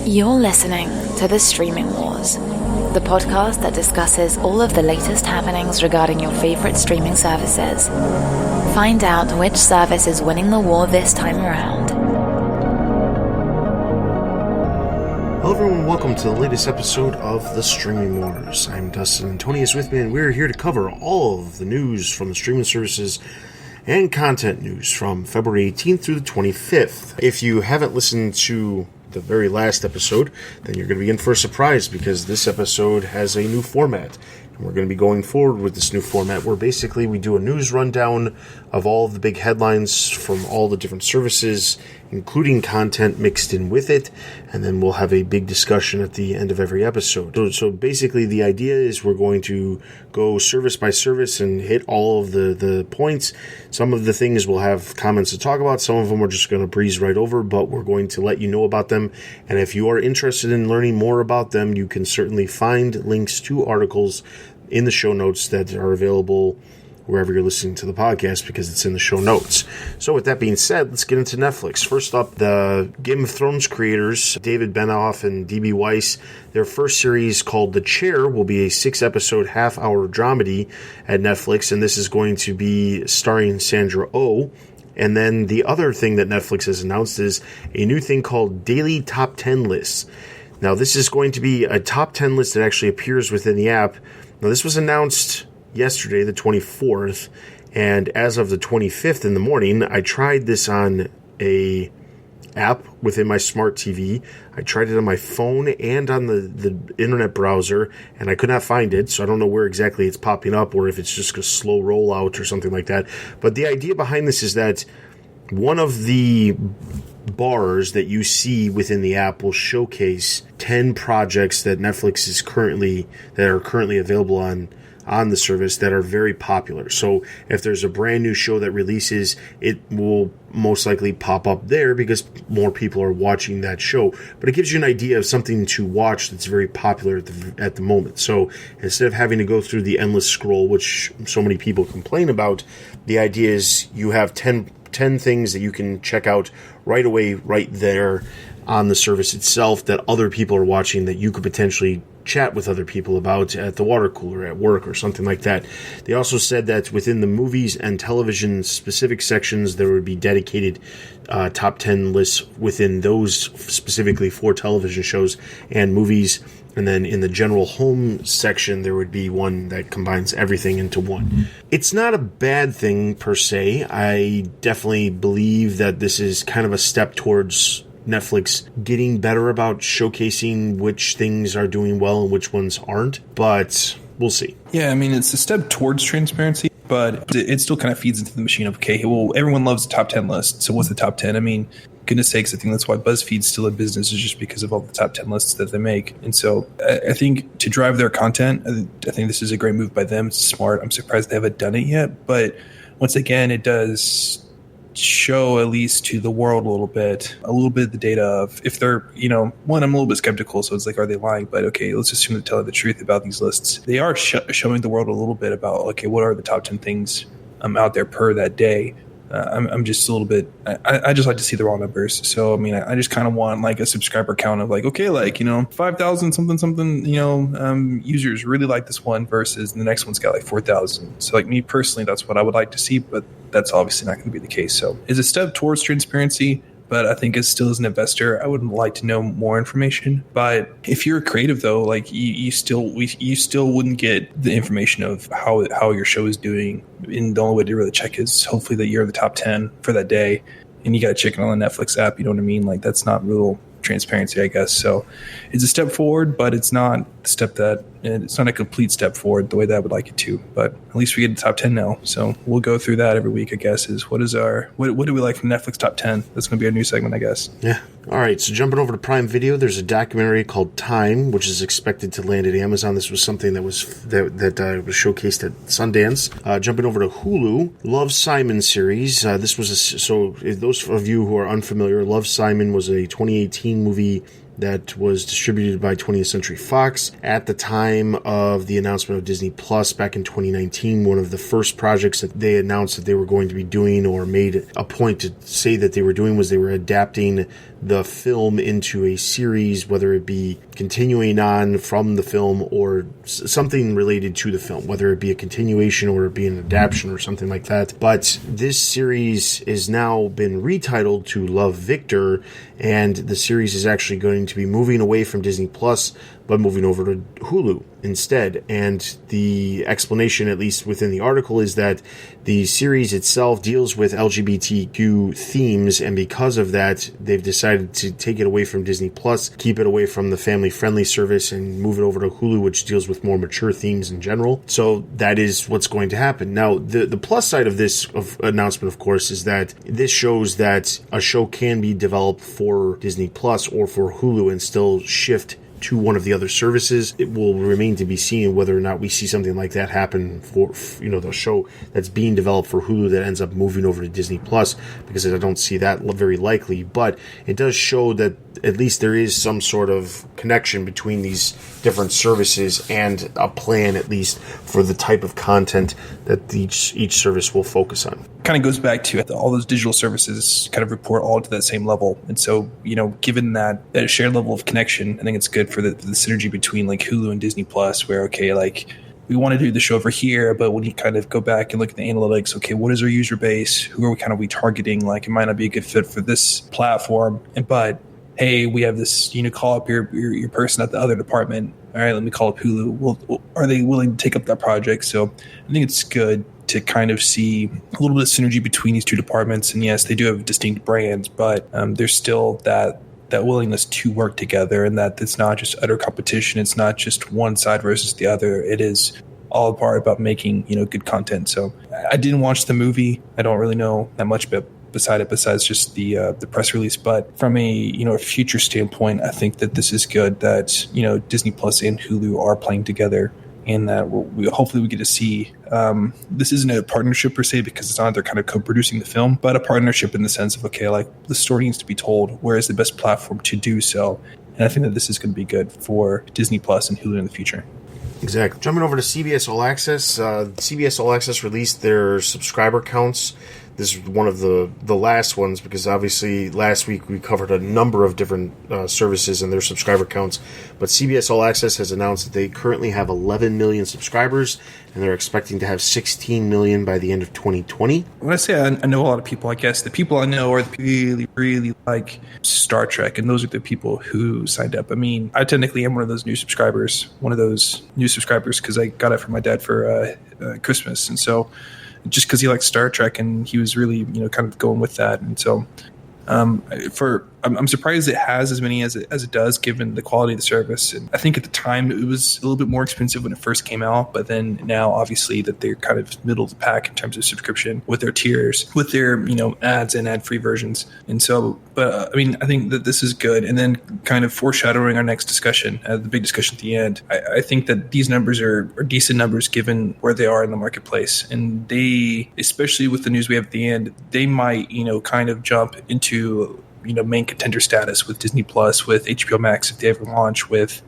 You're listening to The Streaming Wars, the podcast that discusses all of the latest happenings regarding your favorite streaming services. Find out which service is winning the war this time around. Hello everyone, welcome to the latest episode of The Streaming Wars. I'm Dustin and Tony is with me, and we're here to cover all of the news from the streaming services and content news from February 18th through the 25th. If you haven't listened to the very last episode, then you're going to be in for a surprise, because this episode has a new format. And we're going to be going forward with this new format where basically we do a news rundown of all of the big headlines from all the different services, including content mixed in with it, and then we'll have a big discussion at the end of every episode. So basically the idea is we're going to go service by service and hit all of the points. Some of the things we'll have comments to talk about, some of them we're just going to breeze right over, but we're going to let you know about them. And if you are interested in learning more about them, you can certainly find links to articles in the show notes that are available wherever you're listening to the podcast, because it's in the show notes. So with that being said, let's get into Netflix. First up, the Game of Thrones creators, David Benioff and D.B. Weiss, their first series called The Chair will be a 6-episode half-hour dramedy at Netflix, and this is going to be starring Sandra Oh. And then the other thing that Netflix has announced is a new thing called Daily Top 10 Lists. Now, this is going to be a top 10 list that actually appears within the app. Now, this was announced yesterday, the 24th, and as of the 25th in the morning, I tried this on a app within my smart TV. I tried it on my phone and on the internet browser, and I could not find it, so I don't know where exactly it's popping up or if it's just a slow rollout or something like that. But the idea behind this is that one of the bars that you see within the app will showcase 10 projects that Netflix is currently available on the service that are very popular. So if there's a brand new show that releases, it will most likely pop up there because more people are watching that show. But it gives you an idea of something to watch that's very popular at the moment. So instead of having to go through the endless scroll, which so many people complain about, the idea is you have 10 things that you can check out right away, right there on the service itself, that other people are watching, that you could potentially chat with other people about at the water cooler, at work, or something like that. They also said that within the movies and television specific sections, there would be dedicated top 10 lists within those specifically for television shows and movies. And then in the general home section, there would be one that combines everything into one. It's not a bad thing per se. I definitely believe that this is kind of a step towards Netflix getting better about showcasing which things are doing well and which ones aren't, but we'll see. Yeah, I mean, it's a step towards transparency, but it still kind of feeds into the machine of, okay, well, everyone loves the top 10 list, so what's the top 10? I mean, goodness sakes, I think that's why BuzzFeed's still a business, is just because of all the top 10 lists that they make. And so I think to drive their content, I think this is a great move by them. It's smart. I'm surprised they haven't done it yet, but once again, it does show at least to the world a little bit of the data of if they're, one, I'm a little bit skeptical, so it's like, are they lying? But okay, let's assume they're telling the truth about these lists. They are showing the world a little bit about, okay, what are the top 10 things out there per that day. I'm just a little bit, I just like to see the raw numbers. So, I mean, I just kind of want like a subscriber count of like, okay, like, 5,000 something, users really like this one versus the next one's got like 4,000. So like me personally, that's what I would like to see, but that's obviously not going to be the case. So it's a step towards transparency, but I think as still as an investor, I would like to know more information. But if you're a creative though, like you still wouldn't get the information of how your show is doing. And the only way to really check is hopefully that you're in the top 10 for that day and you got a chicken on the Netflix app. You know what I mean? Like that's not real transparency, I guess. So it's a step forward, but it's not a complete step forward the way that I would like it to. But at least we get the top 10 now. So we'll go through that every week, I guess, is what do we like from Netflix top 10? That's going to be our new segment, I guess. Yeah. All right. So jumping over to Prime Video, there's a documentary called Time, which is expected to land at Amazon. This was something that was showcased at Sundance. Jumping over to Hulu, Love, Simon series. This was so those of you who are unfamiliar, Love, Simon was a 2018 movie that was distributed by 20th Century Fox. At the time of the announcement of Disney Plus back in 2019, one of the first projects that they announced that they were going to be doing, or made a point to say that they were doing, was they were adapting the film into a series, whether it be continuing on from the film or something related to the film, whether it be a continuation or it be an adaptation or something like that. But this series has now been retitled to Love, Victor, and the series is actually going to be moving away from Disney Plus, but moving over to Hulu instead. And the explanation, at least within the article, is that the series itself deals with LGBTQ themes, and because of that, they've decided to take it away from Disney Plus, keep it away from the family-friendly service, and move it over to Hulu, which deals with more mature themes in general. So that is what's going to happen. Now, the plus side of this announcement, of course, is that this shows that a show can be developed for Disney Plus or for Hulu and still shift to one of the other services. It will remain to be seen whether or not we see something like that happen for, the show that's being developed for Hulu that ends up moving over to Disney Plus, because I don't see that very likely. But it does show that at least there is some sort of connection between these different services and a plan, at least, for the type of content that each service will focus on. Kind of goes back to all those digital services kind of report all to that same level. And so, given that shared level of connection, I think it's good for the synergy between like Hulu and Disney Plus, where, okay, like we want to do the show over here, but when you kind of go back and look at the analytics, okay, what is our user base? Who are we targeting? Like, it might not be a good fit for this platform, but hey, we have this, call up your person at the other department. All right, let me call up Hulu. Are they willing to take up that project? So I think it's good to kind of see a little bit of synergy between these two departments. And yes, they do have distinct brands, but there's still that willingness to work together, and that it's not just utter competition. It's not just one side versus the other. It is all part about making, good content. So I didn't watch the movie. I don't really know that much besides just the press release. But from a future standpoint, I think that this is good that, Disney Plus and Hulu are playing together, and that hopefully we get to see, this isn't a partnership per se, because it's not, they're kind of co-producing the film, but a partnership in the sense of, okay, like the story needs to be told. Where is the best platform to do so? And I think that this is going to be good for Disney Plus and Hulu in the future. Exactly. Jumping over to CBS All Access. CBS All Access released their subscriber counts. This is one of the last ones, because obviously last week we covered a number of different services and their subscriber counts. But CBS All Access has announced that they currently have 11 million subscribers, and they're expecting to have 16 million by the end of 2020. When I say I know a lot of people, I guess the people I know are the really, really like Star Trek, and those are the people who signed up. I mean, I technically am one of those new subscribers, because I got it from my dad for Christmas. And so just because he likes Star Trek, and he was really, kind of going with that. And so I'm surprised it has as many as it does, given the quality of the service. And I think at the time it was a little bit more expensive when it first came out, but then now obviously that they're kind of middle of the pack in terms of subscription with their tiers, with their ads and ad-free versions. And so, but I think that this is good. And then kind of foreshadowing our next discussion, the big discussion at the end, I think that these numbers are decent numbers given where they are in the marketplace. And they, especially with the news we have at the end, they might kind of jump into main contender status with Disney Plus, with HBO Max if they ever launch, with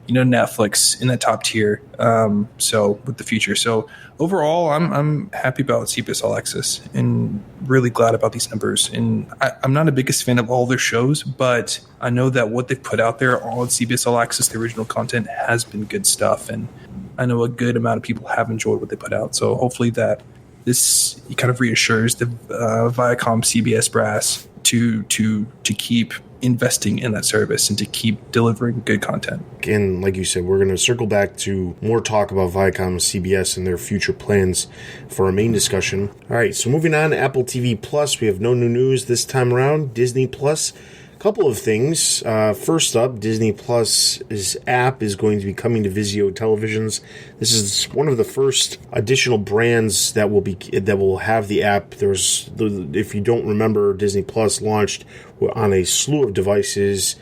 Netflix in that top tier. So with the future. So overall, I'm happy about CBS All Access and really glad about these numbers. And I'm not the biggest fan of all their shows, but I know that what they've put out there on CBS All Access, the original content, has been good stuff. And I know a good amount of people have enjoyed what they put out. So hopefully that this kind of reassures the ViacomCBS brass to keep investing in that service and to keep delivering good content. And like you said, we're going to circle back to more talk about ViacomCBS and their future plans for our main discussion. All right, so moving on, Apple TV Plus. We have no new news this time around. Disney Plus. Couple of things. First up, Disney Plus's app is going to be coming to Vizio televisions. This is one of the first additional brands that will have the app. If you don't remember, Disney Plus launched on a slew of devices: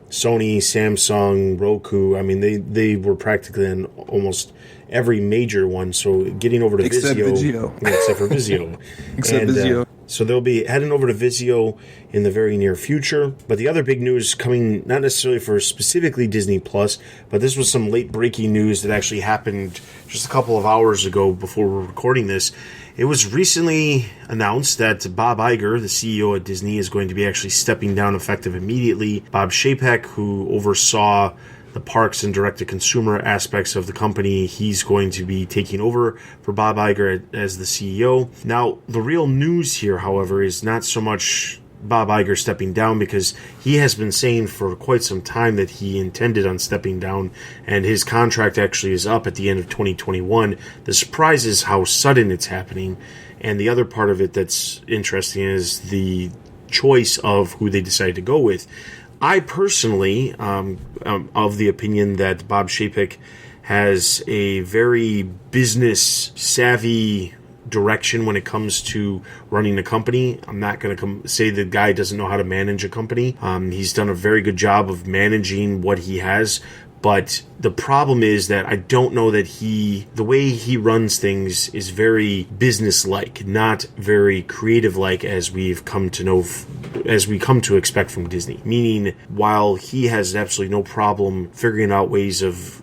Sony, Samsung, Roku. I mean, they were practically in almost every major one. So getting over to Except Vizio. Yeah, except for Vizio. Vizio. So they'll be heading over to Vizio in the very near future. But the other big news coming, not necessarily for specifically Disney Plus, but this was some late breaking news that actually happened just a couple of hours ago before we're recording this. It was recently announced that Bob Iger, the CEO at Disney, is going to be actually stepping down effective immediately. Bob Chapek, who oversaw the parks and direct-to-consumer aspects of the company, he's going to be taking over for Bob Iger as the CEO. Now, the real news here, however, is not so much Bob Iger stepping down, because he has been saying for quite some time that he intended on stepping down, and his contract actually is up at the end of 2021. The surprise is how sudden it's happening, and the other part of it that's interesting is the choice of who they decided to go with. I personally am of the opinion that Bob Chapek has a very business-savvy direction when it comes to running a company. I'm not going to say the guy doesn't know how to manage a company. He's done a very good job of managing what he has, but the problem is that I don't know that the way he runs things is very business-like, not very creative-like as we've come to know, as we come to expect from Disney. Meaning, while he has absolutely no problem figuring out ways of,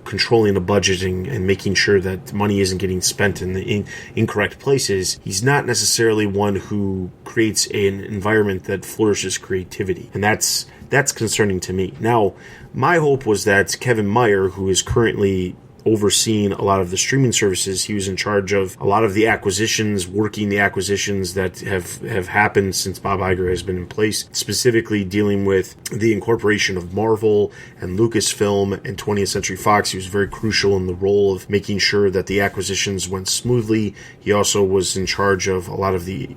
controlling the budget and making sure that money isn't getting spent in the incorrect places, he's not necessarily one who creates an environment that flourishes creativity. And that's concerning to me. Now, my hope was that Kevin Meyer, who is currently overseeing a lot of the streaming services, he was in charge of a lot of the acquisitions, working the acquisitions that have happened since Bob Iger has been in place, specifically dealing with the incorporation of Marvel and Lucasfilm and 20th Century Fox. He was very crucial in the role of making sure that the acquisitions went smoothly. He also was in charge of a lot of the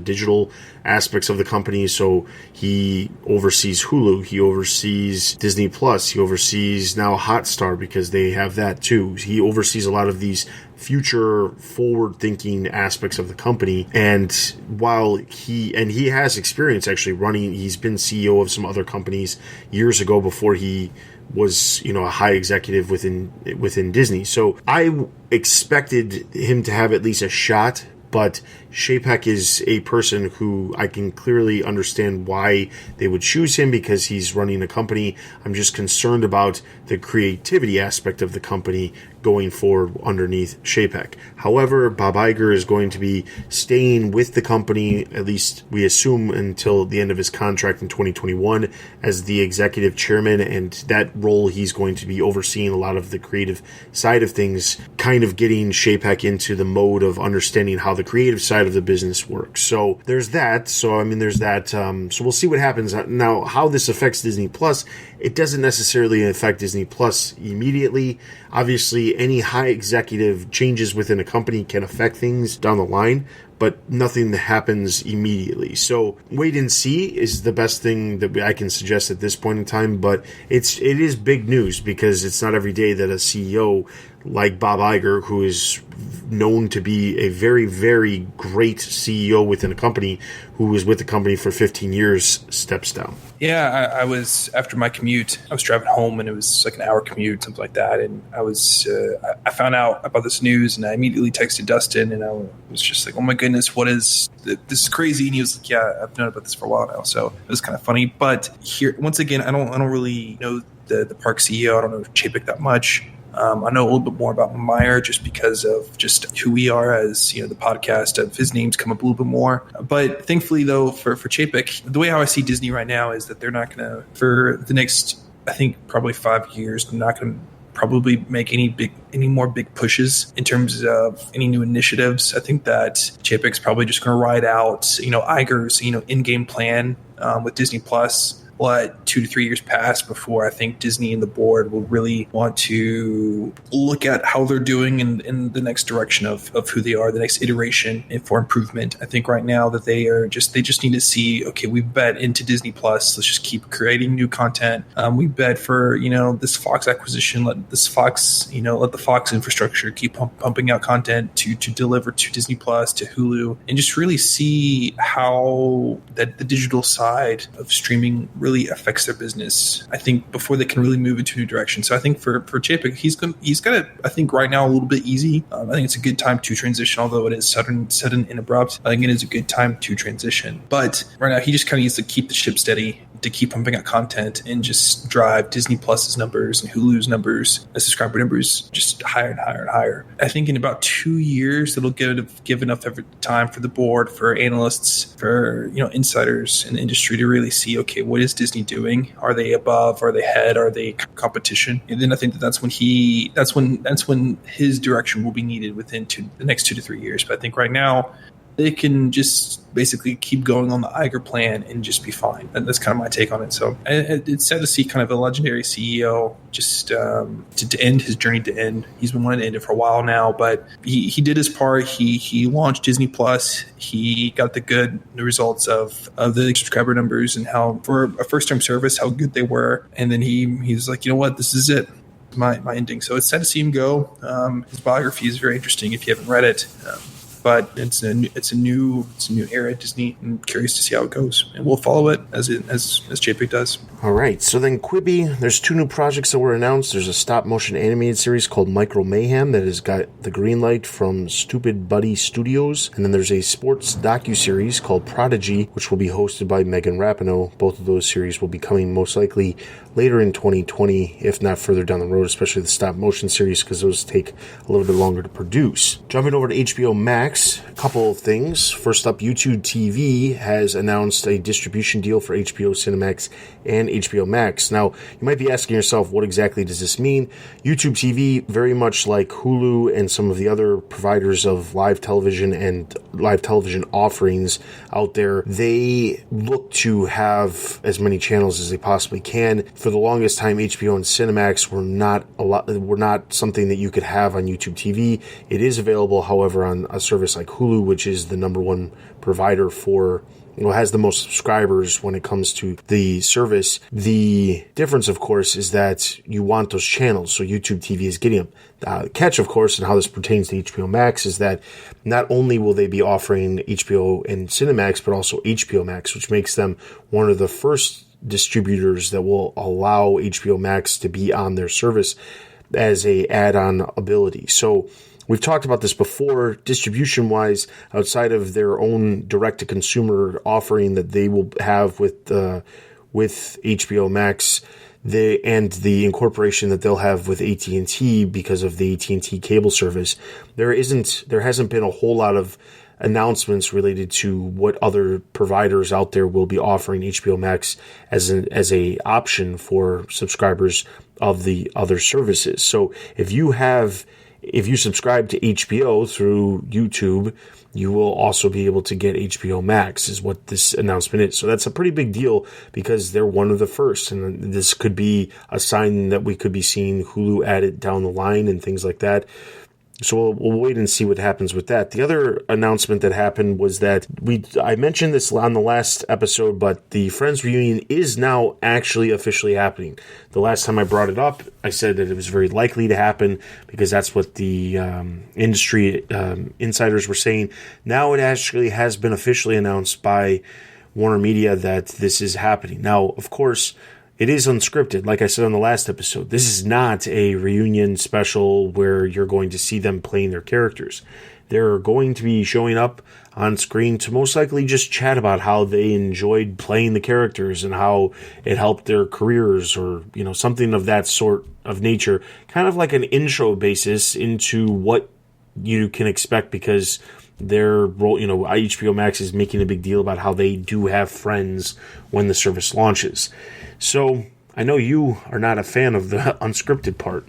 digital aspects of the company. So he oversees Hulu, he oversees Disney Plus, he oversees now Hotstar, because they have that too. He oversees a lot of these future forward-thinking aspects of the company. And while he has experience actually running, he's been CEO of some other companies years ago before he was, a high executive within Disney. So I expected him to have at least a shot. But Chapek is a person who I can clearly understand why they would choose him, because he's running a company. I'm just concerned about the creativity aspect of the company going forward underneath Chapek. However, Bob Iger is going to be staying with the company, at least we assume, until the end of his contract in 2021 as the executive chairman, and that role he's going to be overseeing a lot of the creative side of things, kind of getting Chapek into the mode of understanding how the creative side of the business works. So there's that. So we'll see what happens. Now, how this affects Disney Plus, it doesn't necessarily affect Disney Plus immediately. Obviously, any high executive changes within a company can affect things down the line, but nothing that happens immediately. So wait and see is the best thing that I can suggest at this point in time. But it is big news, because it's not every day that a CEO like Bob Iger, who is known to be a very, very great CEO within a company, who was with the company for 15 years, steps down. Yeah, I was, after my commute, I was driving home, and it was like an hour commute, something like that. And I found out about this news, and I immediately texted Dustin, and I was just like, oh my goodness, this is crazy. And he was like, yeah, I've known about this for a while now. So it was kind of funny. But here, once again, I don't really know the park CEO. I don't know Chapek that much. I know a little bit more about Meyer just because of just who we are, as the podcast of his name's come up a little bit more. But thankfully, though, for Chapek, the way how I see Disney right now is that they're not going to, for the next, I think, probably 5 years, they're not going to probably make any more big pushes in terms of any new initiatives. I think that Chapek's probably just going to ride out, Iger's, in-game plan with Disney Plus. Let 2 to 3 years pass before I think Disney and the board will really want to look at how they're doing in the next direction of who they are, the next iteration and for improvement. I think right now that they just need to see, okay, we bet into Disney Plus. Let's just keep creating new content. We bet for, this Fox acquisition, let the Fox infrastructure keep pumping out content to deliver to Disney Plus, to Hulu, and just really see how that the digital side of streaming really affects their business, I think, before they can really move into a new direction. So I think for Chapek, he's got it, I think, right now a little bit easy. I think it's a good time to transition, although it is sudden and abrupt. I think it is a good time to transition. But right now, he just kind of needs to keep the ship steady, to keep pumping out content and just drive Disney Plus's numbers and Hulu's numbers, the subscriber numbers, just higher and higher and higher. I think in about 2 years, it'll give enough time for the board, for analysts, for insiders in the industry to really see, okay, what is Disney doing? Are they above? Are they ahead? Are they competition? And then I think that's when his direction will be needed within the next 2 to 3 years. But I think right now, they can just basically keep going on the Iger plan and just be fine. And that's kind of my take on it. So it's sad to see kind of a legendary CEO just to end his journey to end. He's been wanting to end it for a while now, but he did his part. He launched Disney Plus. He got the results of the subscriber numbers and how, for a first-time service, how good they were. And then he's like, you know what, this is it. My ending. So it's sad to see him go. His biography is very interesting if you haven't read it. But it's a new era at Disney. I'm curious to see how it goes, and we'll follow it as JPEG does. All right. So then Quibi, there's 2 new projects that were announced. There's a stop-motion animated series called Micro Mayhem that has got the green light from Stupid Buddy Studios, and then there's a sports docuseries called Prodigy, which will be hosted by Megan Rapinoe. Both of those series will be coming most likely later in 2020, if not further down the road, especially the stop-motion series, because those take a little bit longer to produce. Jumping over to HBO Max, a couple of things. First up, YouTube TV has announced a distribution deal for HBO Cinemax and HBO Max. Now, you might be asking yourself, what exactly does this mean? YouTube TV, very much like Hulu and some of the other providers of live television and live television offerings out there, they look to have as many channels as they possibly can. For the longest time, HBO and Cinemax were not something that you could have on YouTube TV. It is available, however, on a service like Hulu, which is the number one provider for, has the most subscribers when it comes to the service. The difference, of course, is that you want those channels, so YouTube TV is getting them. The catch, of course, and how this pertains to HBO Max is that not only will they be offering HBO and Cinemax, but also HBO Max, which makes them one of the first distributors that will allow HBO Max to be on their service as a add-on ability. So we've talked about this before, distribution-wise, outside of their own direct-to-consumer offering that they will have with HBO Max, and the incorporation that they'll have with AT&T because of the AT&T cable service. There hasn't been a whole lot of announcements related to what other providers out there will be offering HBO Max as a option for subscribers of the other services. So if you subscribe to HBO through YouTube, you will also be able to get HBO Max, is what this announcement is. So that's a pretty big deal because they're one of the first. And this could be a sign that we could be seeing Hulu added down the line and things like that. So we'll wait and see what happens with that. The other announcement that happened was that I mentioned this on the last episode, but the Friends reunion is now actually officially happening. The last time I brought it up, I said that it was very likely to happen because that's what the industry insiders were saying. Now it actually has been officially announced by Warner Media that this is happening. Now, of course, it is unscripted, like I said on the last episode. This is not a reunion special where you're going to see them playing their characters. They're going to be showing up on screen to most likely just chat about how they enjoyed playing the characters and how it helped their careers, or something of that sort of nature. Kind of like an intro basis into what you can expect, because their role, HBO Max is making a big deal about how they do have Friends when the service launches. So I know you are not a fan of the unscripted part.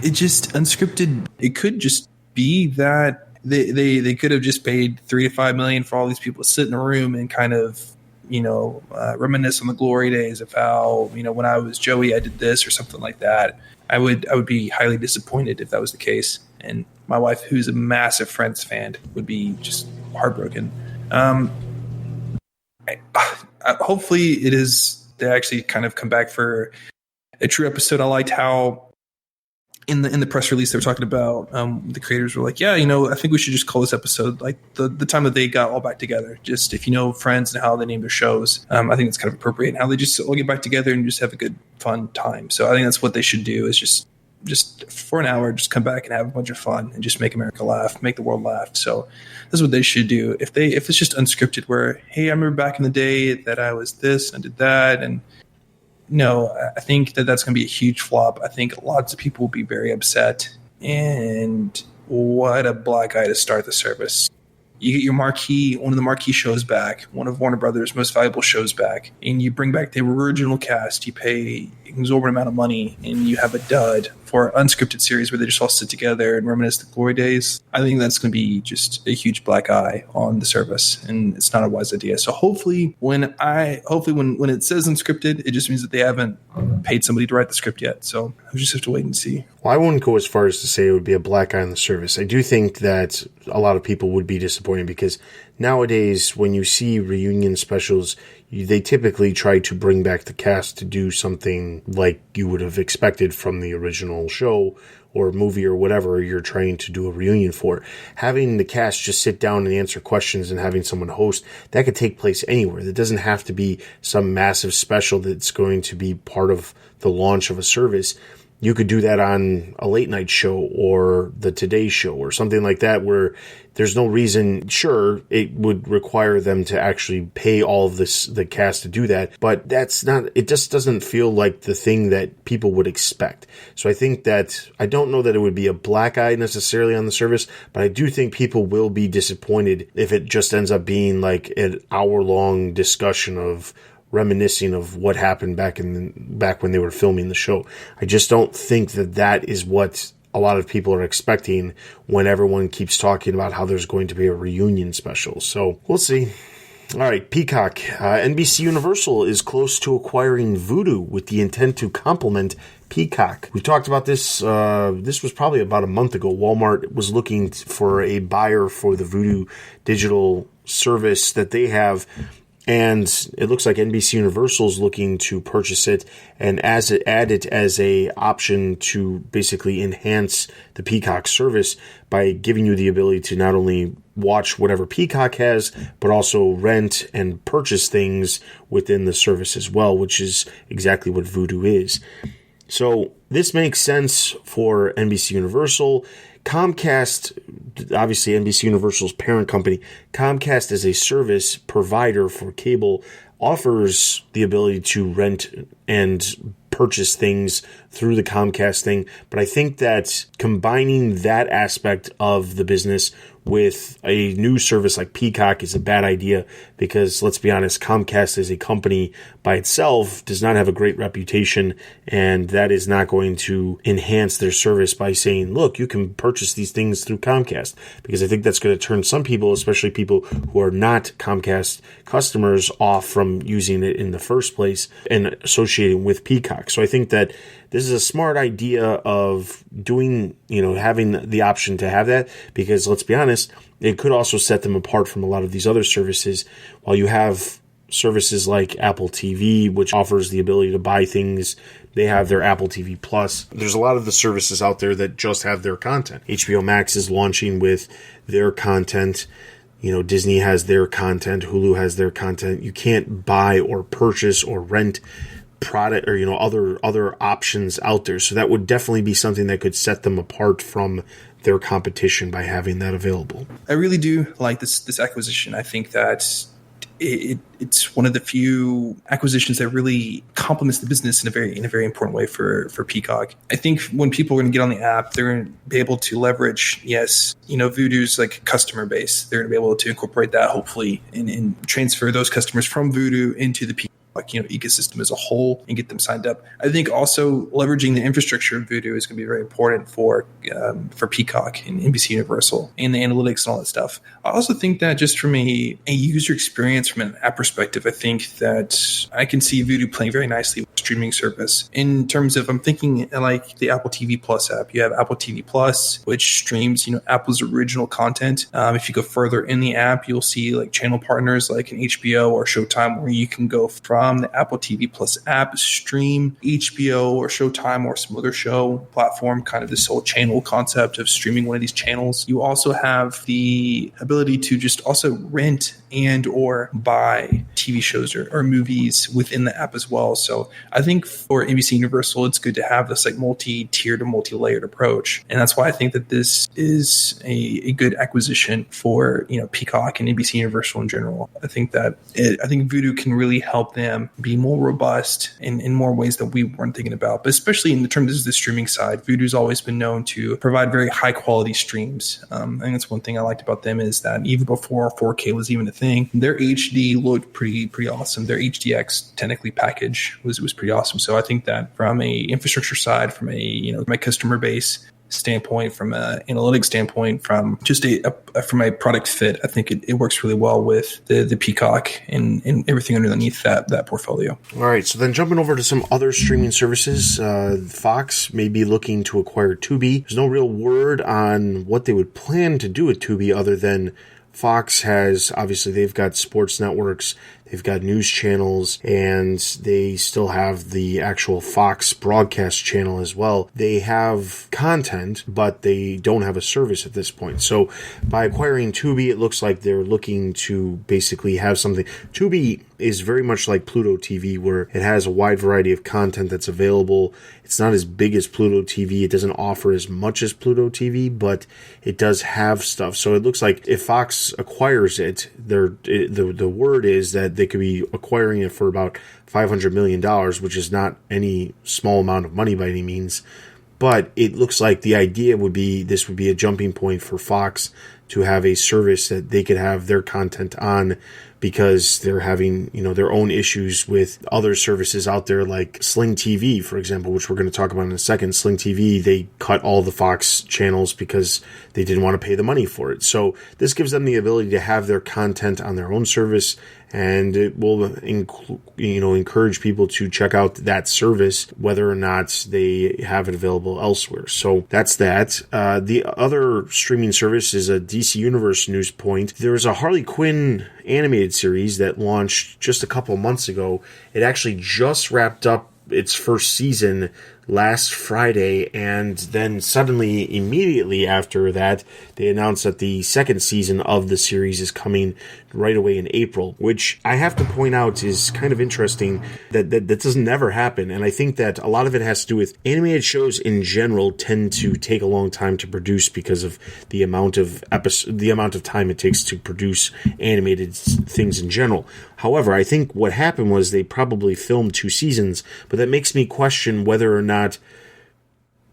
It just unscripted. It could just be that they could have just paid $3 to $5 million for all these people to sit in a room and kind of reminisce on the glory days of how when I was Joey I did this or something like that. I would be highly disappointed if that was the case, and my wife, who's a massive Friends fan, would be just heartbroken. Hopefully it is. They actually kind of come back for a true episode. I liked how in the press release, they were talking about the creators were like, yeah, I think we should just call this episode like the time that they got all back together. Just if you know Friends and how they name their shows, I think it's kind of appropriate, and how they just all get back together and just have a good fun time. So I think that's what they should do, is just for an hour, just come back and have a bunch of fun and just make America laugh, make the world laugh. So that's what they should do. If it's just unscripted, where, hey, I remember back in the day that I was this and I did that, and no, I think that's going to be a huge flop. I think lots of people will be very upset. And what a black eye to start the service. You get one of the marquee shows back, one of Warner Brothers' most valuable shows back, and you bring back the original cast. You pay an exorbitant amount of money, and you have a dud for an unscripted series where they just all sit together and reminisce the glory days. I think that's going to be just a huge black eye on the service, and it's not a wise idea. So hopefully when it says unscripted, it just means that they haven't paid somebody to write the script yet. So we just have to wait and see. Well, I wouldn't go as far as to say it would be a black eye on the service. I do think that a lot of people would be disappointed, because nowadays when you see reunion specials, they typically try to bring back the cast to do something like you would have expected from the original show or movie or whatever you're trying to do a reunion for. Having the cast just sit down and answer questions and having someone host, that could take place anywhere. That doesn't have to be some massive special that's going to be part of the launch of a service. You could do that on a late night show or the Today Show or something like that, where there's no reason. Sure, it would require them to actually pay all of the cast to do that, but it just doesn't feel like the thing that people would expect. So I don't know that it would be a black eye necessarily on the service, but I do think people will be disappointed if it just ends up being like an hour-long discussion of reminiscing of what happened back when they were filming the show. I just don't think that is what a lot of people are expecting when everyone keeps talking about how there's going to be a reunion special. So we'll see. All right, Peacock. NBCUniversal is close to acquiring Vudu with the intent to complement Peacock. We talked about this. This was probably about a month ago. Walmart was looking for a buyer for the Vudu digital service that they have. And it looks like NBCUniversal is looking to purchase it and add it as a option to basically enhance the Peacock service by giving you the ability to not only watch whatever Peacock has, but also rent and purchase things within the service as well, which is exactly what Vudu is. So this makes sense for NBCUniversal. Comcast, obviously NBCUniversal's parent company, Comcast as a service provider for cable offers the ability to rent and purchase things through the Comcast thing. But I think that combining that aspect of the business with a new service like Peacock is a bad idea, because let's be honest, Comcast as a company by itself does not have a great reputation, and that is not going to enhance their service by saying, look, you can purchase these things through Comcast, because I think that's going to turn some people, especially people who are not Comcast customers, off from using it in the first place and associating with Peacock. So I think that this is a smart idea of doing, having the option to have that, because let's be honest, it could also set them apart from a lot of these other services. While you have services like Apple TV, which offers the ability to buy things, they have their Apple TV Plus. There's a lot of the services out there that just have their content. HBO Max is launching with their content. Disney has their content. Hulu has their content. You can't buy or purchase or rent product or other options out there. So that would definitely be something that could set them apart from their competition by having that available. I really do like this acquisition. I think that it's one of the few acquisitions that really complements the business in a very important way for Peacock. I think when people are going to get on the app, they're going to be able to leverage, Vudu's like customer base. They're going to be able to incorporate that hopefully and transfer those customers from Vudu into the Peacock ecosystem as a whole and get them signed up. I think also leveraging the infrastructure of Vudu is going to be very important for Peacock and NBCUniversal and the analytics and all that stuff. I also think that just from a user experience, from an app perspective, I think that I can see Vudu playing very nicely with streaming service. In terms of, I'm thinking like the Apple TV Plus app. You have Apple TV Plus, which streams, Apple's original content. If you go further in the app, you'll see like channel partners like an HBO or Showtime, where you can go from the Apple TV Plus app, stream HBO or Showtime or some other show platform, kind of this whole channel concept of streaming one of these channels. You also have the ability to just also rent and or buy TV shows or movies within the app as well. So I think for NBCUniversal, it's good to have this like multi-tiered or multi-layered approach. And that's why I think that this is a good acquisition for, Peacock and NBCUniversal in general. I think Vudu can really help them be more robust in more ways that we weren't thinking about. But especially in the terms of the streaming side, Vudu's always been known to provide very high quality streams. I think that's one thing I liked about them, is that even before 4K was even a thing, their HD looked pretty awesome. Their HDX technically package was pretty awesome. So I think that from a infrastructure side, from a my customer base standpoint, from an analytics standpoint, from just from a product fit, I think it works really well with the Peacock and everything underneath that portfolio. All right, so then jumping over to some other streaming services, Fox may be looking to acquire Tubi. There's no real word on what they would plan to do with Tubi other than Fox has, obviously, they've got sports networks, they've got news channels, and they still have the actual Fox broadcast channel as well. They have content, but they don't have a service at this point. So by acquiring Tubi, it looks like they're looking to basically have something. Tubi is very much like Pluto TV, where it has a wide variety of content that's available. It's not as big as Pluto TV. It doesn't offer as much as Pluto TV, but it does have stuff. So it looks like if Fox acquires it, the word is that they could be acquiring it for about $500 million, which is not any small amount of money by any means. But it looks like the idea would be this would be a jumping point for Fox to have a service that they could have their content on, because they're having, their own issues with other services out there like Sling TV, for example, which we're going to talk about in a second. Sling TV, they cut all the Fox channels because they didn't want to pay the money for it. So this gives them the ability to have their content on their own service, and it will encourage people to check out that service, whether or not they have it available elsewhere. So that's that. The other streaming service is a DC Universe news point. There's a Harley Quinn animated series that launched just a couple months ago. It actually just wrapped up its first season last Friday, and then suddenly, immediately after that, they announced that the second season of the series is coming right away in April, which I have to point out is kind of interesting. That doesn't never happen, and I think that a lot of it has to do with animated shows in general tend to take a long time to produce because of the amount of time it takes to produce animated things in general. However, I think what happened was they probably filmed 2 seasons, but that makes me question whether or not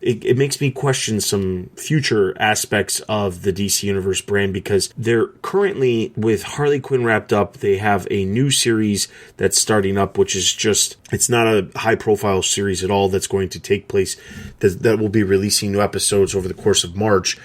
it makes me question some future aspects of the DC Universe brand, because they're currently, with Harley Quinn wrapped up, they have a new series that's starting up, which is it's not a high profile series at all that's going to take place, that will be releasing new episodes over the course of March.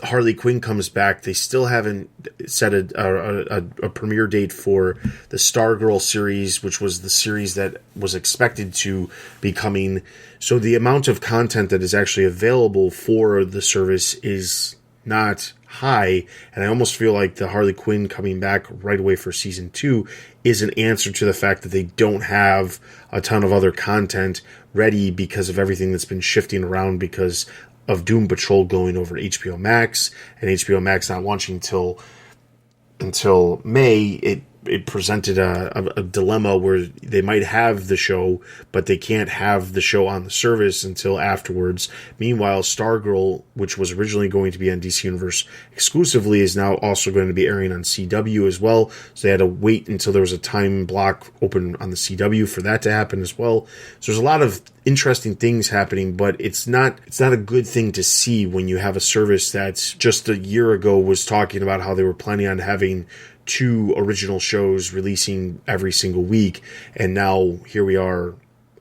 Harley Quinn comes back. They still haven't set a premiere date for the Stargirl series, which was the series that was expected to be coming. So the amount of content that is actually available for the service is not high, and I almost feel like the Harley Quinn coming back right away for season 2 is an answer to the fact that they don't have a ton of other content ready because of everything that's been shifting around because of Doom Patrol going over to HBO Max, and HBO Max not launching until May. It presented a dilemma where they might have the show, but they can't have the show on the service until afterwards. Meanwhile, Stargirl, which was originally going to be on DC Universe exclusively, is now also going to be airing on CW as well. So they had to wait until there was a time block open on the CW for that to happen as well. So there's a lot of interesting things happening, but it's not a good thing to see when you have a service that's just a year ago was talking about how they were planning on having 2 original shows releasing every single week, and now here we are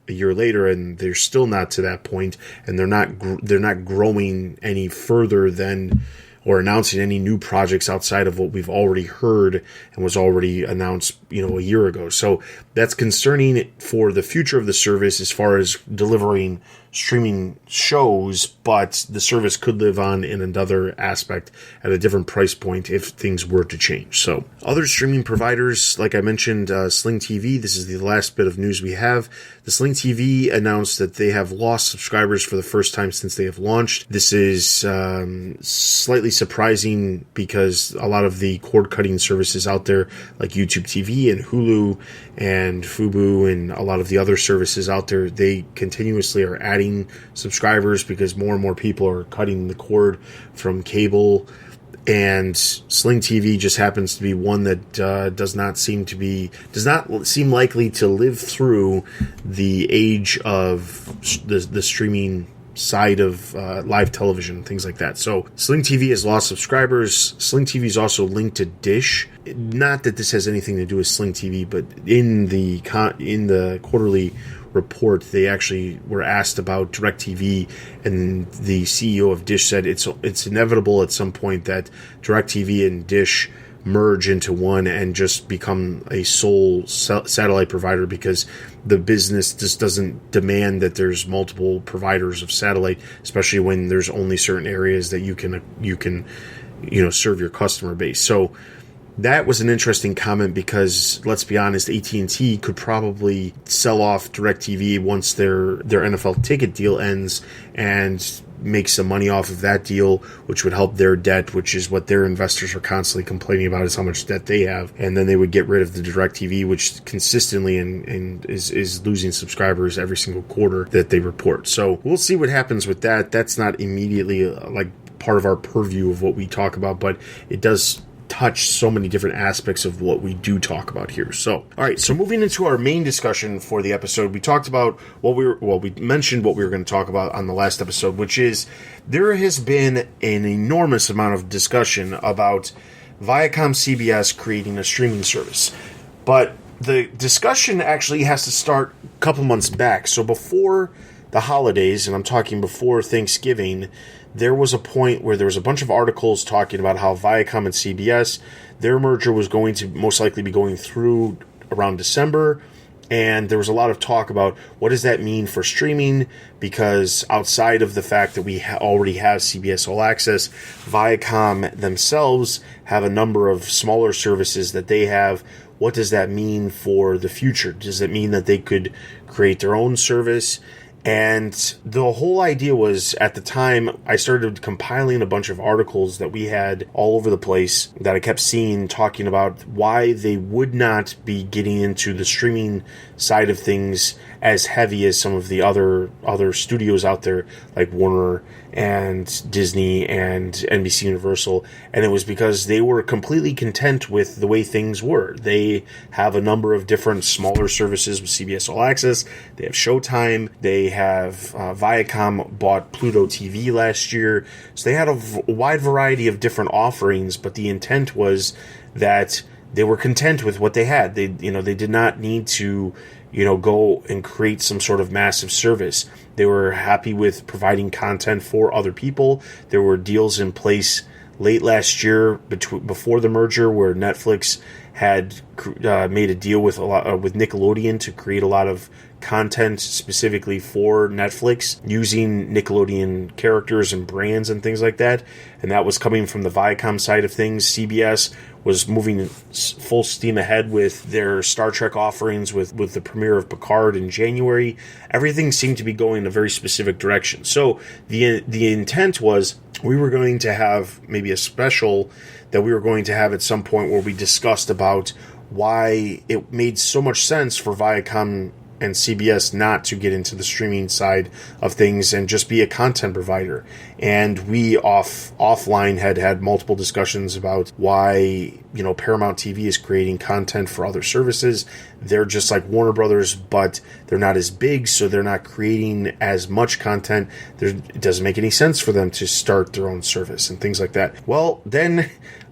a year later and they're still not to that point, and they're not growing any further than, or announcing any new projects outside of what we've already heard and was already announced, a year ago. So that's concerning for the future of the service as far as delivering streaming shows, but the service could live on in another aspect at a different price point if things were to change. So other streaming providers, like I mentioned, Sling TV, this is the last bit of news we have. The Sling TV announced that they have lost subscribers for the first time since they have launched. This is slightly surprising because a lot of the cord-cutting services out there, like YouTube TV and Hulu and Vudu and a lot of the other services out there, they continuously are adding subscribers because more and more people are cutting the cord from cable. And Sling TV just happens to be one that does not seem likely to live through the age of the streaming side of live television, things like that. So Sling TV has lost subscribers. Sling TV is also linked to Dish. Not that this has anything to do with Sling TV, but in the quarterly report, they actually were asked about DirecTV, and the CEO of Dish said it's inevitable at some point that DirecTV and Dish merge into one and just become a sole satellite provider, because the business just doesn't demand that there's multiple providers of satellite, especially when there's only certain areas that you can serve your customer base. So that was an interesting comment because, let's be honest, AT&T could probably sell off DirecTV once their NFL ticket deal ends and make some money off of that deal, which would help their debt, which is what their investors are constantly complaining about, is how much debt they have. And then they would get rid of the DirecTV, which consistently and is losing subscribers every single quarter that they report. So we'll see what happens with that. That's not immediately like part of our purview of what we talk about, but it does touch so many different aspects of what we do talk about here. So, all right, so moving into our main discussion for the episode, we talked about we mentioned what we were going to talk about on the last episode, which is there has been an enormous amount of discussion about ViacomCBS creating a streaming service. But the discussion actually has to start a couple months back. So before the holidays, and I'm talking before Thanksgiving, there was a point where there was a bunch of articles talking about how Viacom and CBS, their merger was going to most likely be going through around December. And there was a lot of talk about what does that mean for streaming, because outside of the fact that we already have CBS All Access, Viacom themselves have a number of smaller services that they have. What does that mean for the future? Does it mean that they could create their own service? And the whole idea was, at the time, I started compiling a bunch of articles that we had all over the place that I kept seeing talking about why they would not be getting into the streaming side of things as heavy as some of the other studios out there, like Warner and Disney and NBCUniversal. And it was because they were completely content with the way things were. They have a number of different smaller services with CBS All Access. They have Showtime. They have Viacom bought Pluto TV last year. So they had a wide variety of different offerings, but the intent was that they were content with what they had. They did not need to go and create some sort of massive service. They were happy with providing content for other people. There were deals in place late last year before the merger where Netflix had made a deal with with Nickelodeon to create a lot of content specifically for Netflix using Nickelodeon characters and brands and things like that. And that was coming from the Viacom side of things. CBS was moving full steam ahead with their Star Trek offerings with the premiere of Picard in January. Everything seemed to be going in a very specific direction. So the intent was we were going to have maybe a special that we were going to have at some point where we discussed about why it made so much sense for Viacom and CBS not to get into the streaming side of things and just be a content provider. And we offline had multiple discussions about why Paramount TV is creating content for other services. They're just like Warner Brothers, but they're not as big, so they're not creating as much content. It doesn't make any sense for them to start their own service and things like that. Well, then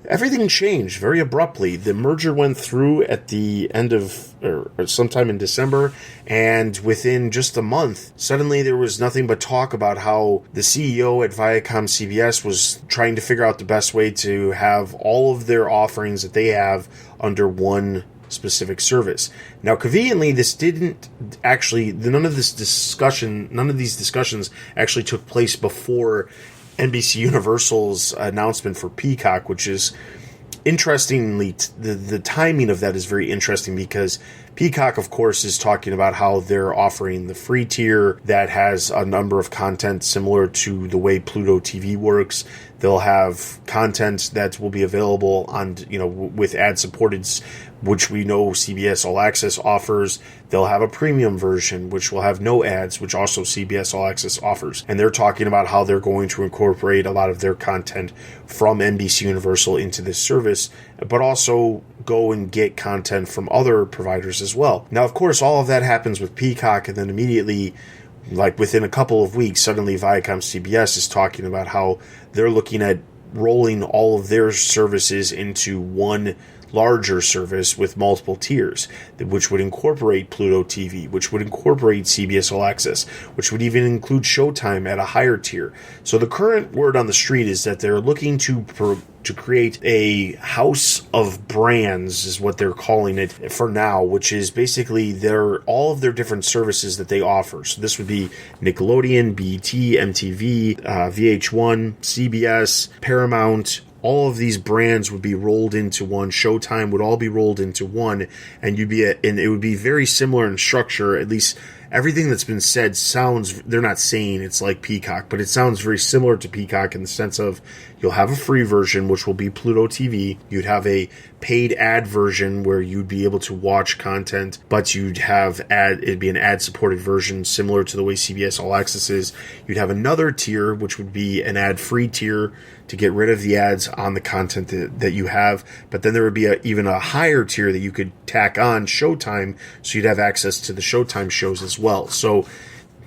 everything changed very abruptly. The merger went through at the end of, or sometime in December, and within just a month, suddenly there was nothing but talk about how the CEO at ViacomCBS was trying to figure out the best way to have all of their offerings that they have under one specific service. Now, conveniently, this didn't actually, none of these discussions actually took place before NBCUniversal's announcement for Peacock, which is interestingly, the timing of that is very interesting because Peacock, of course, is talking about how they're offering the free tier that has a number of content similar to the way Pluto TV works. They'll have content that will be available on, with ad-supported, which we know CBS All Access offers. They'll have a premium version, which will have no ads, which also CBS All Access offers. And they're talking about how they're going to incorporate a lot of their content from NBCUniversal into this service, but also go and get content from other providers as well. Now, of course, all of that happens with Peacock, and then immediately, like within a couple of weeks, suddenly ViacomCBS is talking about how they're looking at rolling all of their services into one larger service with multiple tiers, which would incorporate Pluto TV, which would incorporate CBS All Access, which would even include Showtime at a higher tier. So the current word on the street is that they're looking to create a house of brands, is what they're calling it for now, which is basically all of their different services that they offer. So this would be Nickelodeon, BET, MTV, VH1, CBS, Paramount. All of these brands would be rolled into one. Showtime would all be rolled into one, and it would be very similar in structure. At least everything that's been said sounds, they're not saying it's like Peacock, but it sounds very similar to Peacock in the sense of you'll have a free version, which will be Pluto TV. You'd have a paid ad version where you'd be able to watch content, but it'd be an ad-supported version similar to the way CBS All Access is. You'd have another tier, which would be an ad-free tier to get rid of the ads on the content that you have. But then there would be even a higher tier that you could tack on Showtime, so you'd have access to the Showtime shows as well. So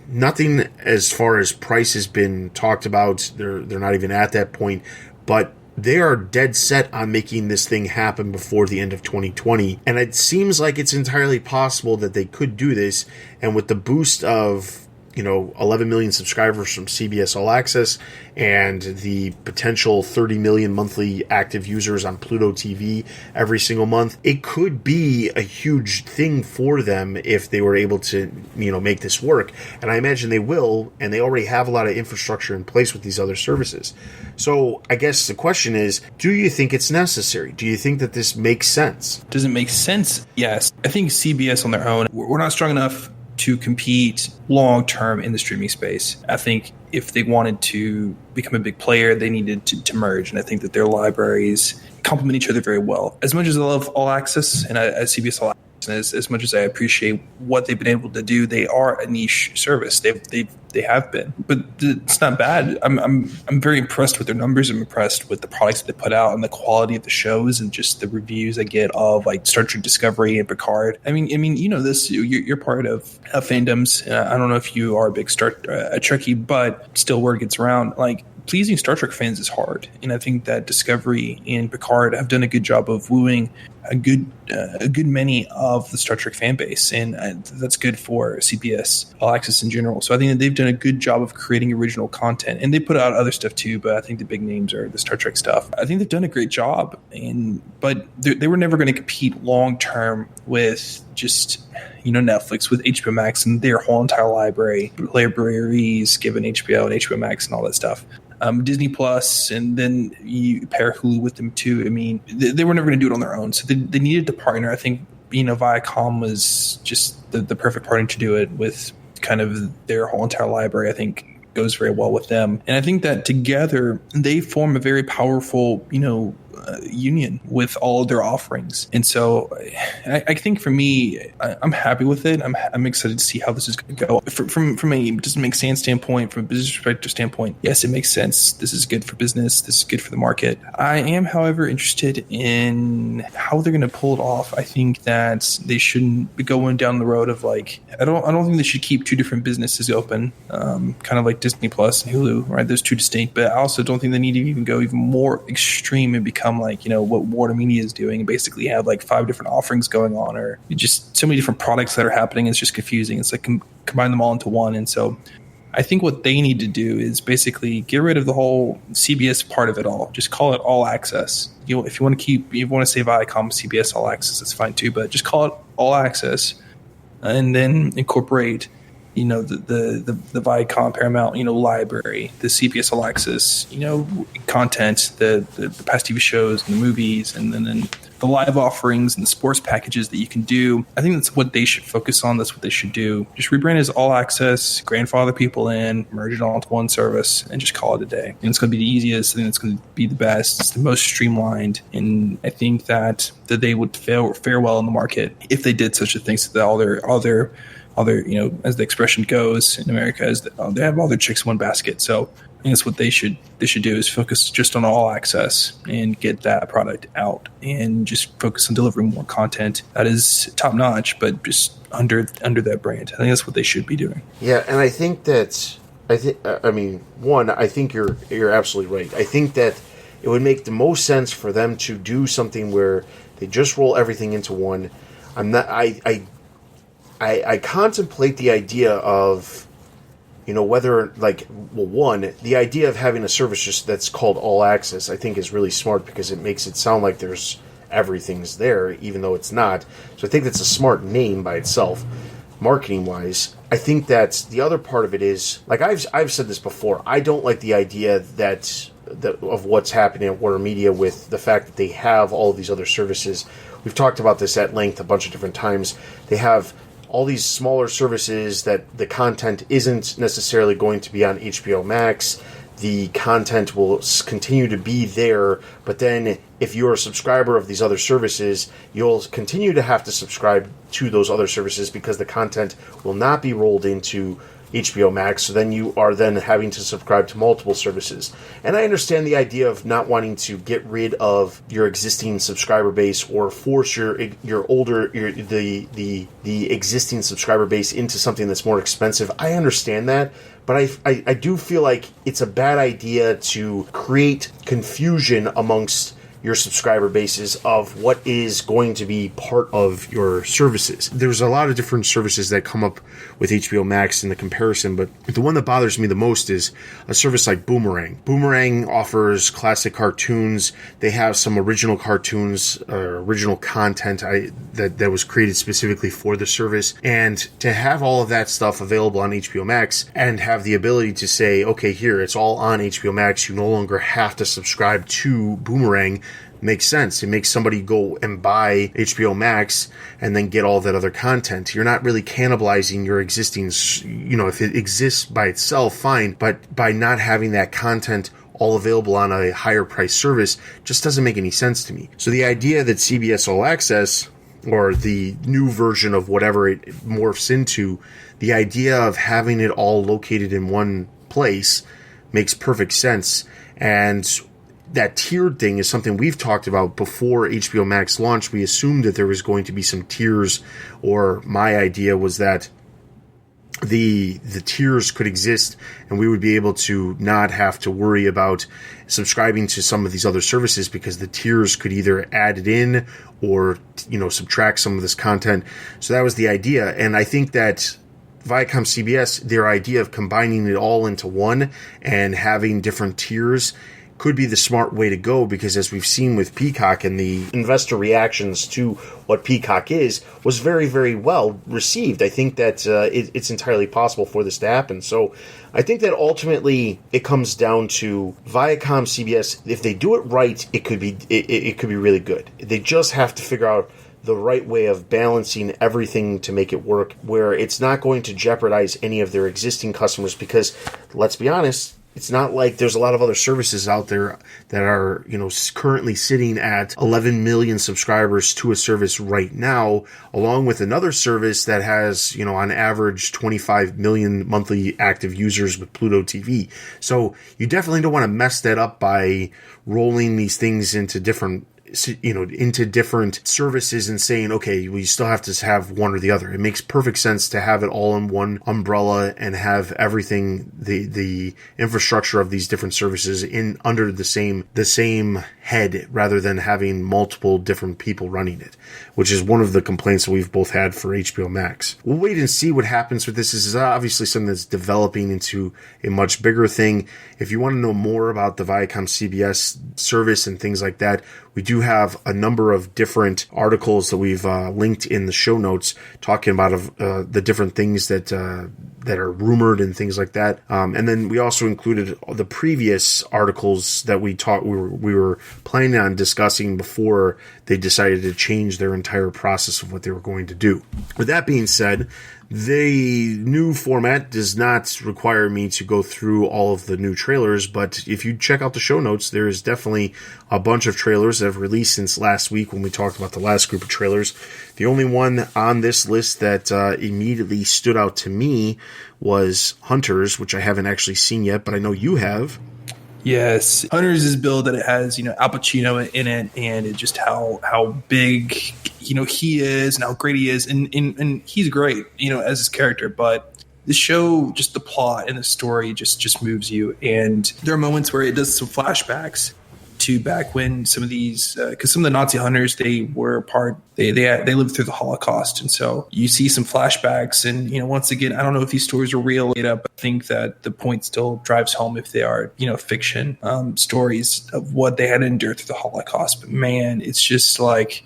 nothing as far as price has been talked about. They're not even at that point, but they are dead set on making this thing happen before the end of 2020. And it seems like it's entirely possible that they could do this. And with the boost of 11 million subscribers from CBS All Access and the potential 30 million monthly active users on Pluto TV every single month, it could be a huge thing for them if they were able to, make this work. And I imagine they will, and they already have a lot of infrastructure in place with these other services. So I guess the question is, do you think it's necessary? Do you think that this makes sense? Does it make sense? Yes. I think CBS on their own, we're not strong enough to compete long-term in the streaming space. I think if they wanted to become a big player, they needed to merge. And I think that their libraries complement each other very well. As much as I love All Access and CBS All Access, and as much as I appreciate what they've been able to do, they are a niche service. They have been, but it's not bad. I'm very impressed with their numbers. I'm impressed with the products that they put out and the quality of the shows and just the reviews I get of like Star Trek Discovery and Picard. I mean, this. You're part of fandoms. I don't know if you are a big Trekkie, but still, word gets around. Like, pleasing Star Trek fans is hard, and I think that Discovery and Picard have done a good job of wooing a good many of the Star Trek fan base, and that's good for CBS All Access in general. So I think that they've done a good job of creating original content, and they put out other stuff too. But I think the big names are the Star Trek stuff. I think they've done a great job, but they were never going to compete long term with just Netflix, with HBO Max and their whole entire libraries given HBO and HBO Max and all that stuff. Disney Plus, and then you pair Hulu with them too. I mean, they were never going to do it on their own, so they needed to partner. I think Viacom was just the perfect partner to do it with. Kind of their whole entire library, I think, goes very well with them, and I think that together they form a very powerful, union with all of their offerings. And so I think for me, I'm happy with it. I'm excited to see how this is going to go. From a doesn't make sense standpoint, from a business perspective standpoint, yes, it makes sense. This is good for business. This is good for the market. I am, however, interested in how they're going to pull it off. I think that they shouldn't be going down the road of like, I don't think they should keep two different businesses open, kind of like Disney Plus and Hulu, right? There's two distinct, but I also don't think they need to even go even more extreme and become like, what Warner Media is doing and basically have like 5 different offerings going on, or just so many different products that are happening. It's just confusing. It's like combine them all into one. And so I think what they need to do is basically get rid of the whole CBS part of it all. Just call it All Access. If you want to say ViacomCBS All Access, that's fine too, but just call it All Access, and then incorporate the Viacom Paramount library, the CBS All Access content, the past TV shows and the movies, and then the live offerings and the sports packages that you can do. I think that's what they should focus on. That's what they should do. Just rebrand as All Access, grandfather people in, merge it all into one service, and just call it a day. And it's going to be the easiest. I think it's going to be the best. It's the most streamlined. And I think that they would fare well in the market if they did such a thing, so that all their as the expression goes in America, is that they have all their chicks in one basket. So I think that's what they should do, is focus just on All Access and get that product out, and just focus on delivering more content that is top notch, but just under that brand. I think that's what they should be doing. Yeah, and I think you're absolutely right. I think that it would make the most sense for them to do something where they just roll everything into one. I contemplate the idea of, whether the idea of having a service just that's called All Access, I think is really smart, because it makes it sound like everything's there, even though it's not. So I think that's a smart name by itself, marketing wise. I think that the other part of it is, like I've said this before, I don't like the idea of what's happening at Warner Media with the fact that they have all of these other services. We've talked about this at length a bunch of different times. They have all these smaller services that the content isn't necessarily going to be on HBO Max. The content will continue to be there, but then if you're a subscriber of these other services, you'll continue to have to subscribe to those other services because the content will not be rolled into HBO Max, so then you are then having to subscribe to multiple services. And I understand the idea of not wanting to get rid of your existing subscriber base or force the existing subscriber base into something that's more expensive. I understand that, but I do feel like it's a bad idea to create confusion amongst your subscriber bases of what is going to be part of your services. There's a lot of different services that come up with HBO Max in the comparison, but the one that bothers me the most is a service like Boomerang. Boomerang offers classic cartoons. They have some original cartoons, original content that was created specifically for the service. And to have all of that stuff available on HBO Max and have the ability to say, okay, here, it's all on HBO Max. You no longer have to subscribe to Boomerang. Makes sense. It makes somebody go and buy HBO Max and then get all that other content. You're not really cannibalizing your existing, if it exists by itself, fine. But by not having that content all available on a higher price service just doesn't make any sense to me. So the idea that CBS All Access, or the new version of whatever it morphs into, the idea of having it all located in one place makes perfect sense. And that tiered thing is something we've talked about before HBO Max launched. We assumed that there was going to be some tiers, or my idea was that the tiers could exist and we would be able to not have to worry about subscribing to some of these other services, because the tiers could either add it in or, subtract some of this content. So that was the idea. And I think that ViacomCBS, their idea of combining it all into one and having different tiers, could be the smart way to go, because as we've seen with Peacock, and the investor reactions to what Peacock is was very, very well received. I think that it's entirely possible for this to happen. So I think that ultimately it comes down to ViacomCBS. If they do it right, it could be really good. They just have to figure out the right way of balancing everything to make it work, where it's not going to jeopardize any of their existing customers, because let's be honest, It's not like there's a lot of other services out there that are, currently sitting at 11 million subscribers to a service right now, along with another service that has, on average 25 million monthly active users with Pluto TV. So you definitely don't want to mess that up by rolling these things into different services and saying, okay, we still have to have one or the other. It makes perfect sense to have it all in one umbrella and have everything, the infrastructure of these different services in under the same head, rather than having multiple different people running it, which is one of the complaints that we've both had for HBO Max. We'll wait and see what happens with this. This is obviously something that's developing into a much bigger thing. If you want to know more about the ViacomCBS service and things like that, we do have a number of different articles that we've linked in the show notes talking about the different things that are rumored and things like that. And then we also included the previous articles that we were planning on discussing before they decided to change their entire process of what they were going to do. With that being said, the new format does not require me to go through all of the new trailers, but if you check out the show notes, there is definitely a bunch of trailers that have released since last week when we talked about the last group of trailers. The only one on this list that immediately stood out to me was Hunters, which I haven't actually seen yet, but I know you have. Yes, Hunters is billed that it has, Al Pacino in it, and it just how big, he is and how great he is, and he's great, as his character. But the show, just the plot and the story just moves you. And there are moments where it does some flashbacks to back when some of these, because some of the Nazi hunters, they were they lived through the Holocaust, and so you see some flashbacks. And once again, I don't know if these stories are real, but I think that the point still drives home if they are fiction stories of what they had to endure through the Holocaust. But man, it's just like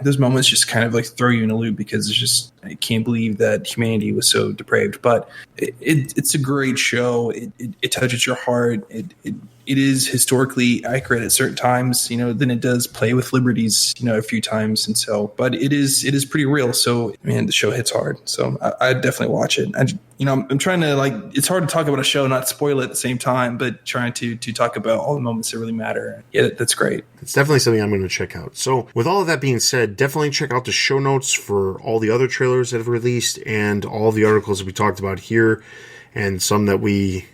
those moments just kind of like throw you in a loop, because it's just, I can't believe that humanity was so depraved. But it's a great show. It touches your heart. It is historically accurate at certain times, then it does play with liberties, a few times. And so, but it is pretty real. So, man, the show hits hard. So I definitely watch it. I'm trying to, it's hard to talk about a show, not spoil it at the same time, but trying to talk about all the moments that really matter. Yeah, that's great. It's definitely something I'm going to check out. So with all of that being said, definitely check out the show notes for all the other trailers that have released and all the articles that we talked about here, and some that we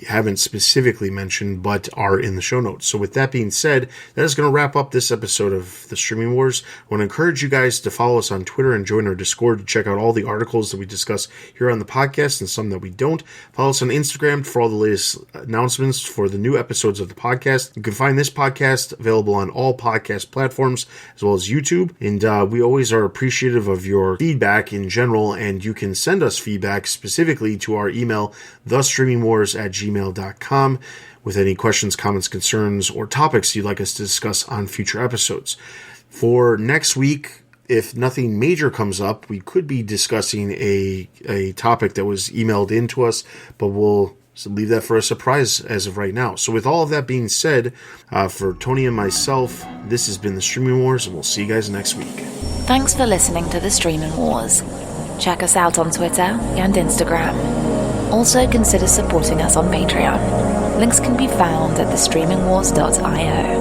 haven't specifically mentioned but are in the show notes. So with that being said, that is going to wrap up this episode of The Streaming Wars. I want to encourage you guys to follow us on Twitter and join our Discord to check out all the articles that we discuss here on the podcast and some that we don't. Follow us on Instagram for all the latest announcements for the new episodes of the podcast. You can find this podcast available on all podcast platforms as well as YouTube. And we always are appreciative of your feedback in general, and you can send us feedback specifically to our email, thestreamingwars@gmail.com, with any questions, comments, concerns, or topics you'd like us to discuss on future episodes. For next week, if nothing major comes up, we could be discussing a topic that was emailed in to us, but we'll leave that for a surprise as of right now. So with all of that being said, for Tony and myself, this has been The Streaming Wars, and we'll see you guys next week. Thanks for listening to The Streaming Wars. Check us out on Twitter and Instagram. Also consider supporting us on Patreon. Links can be found at thestreamingwars.io.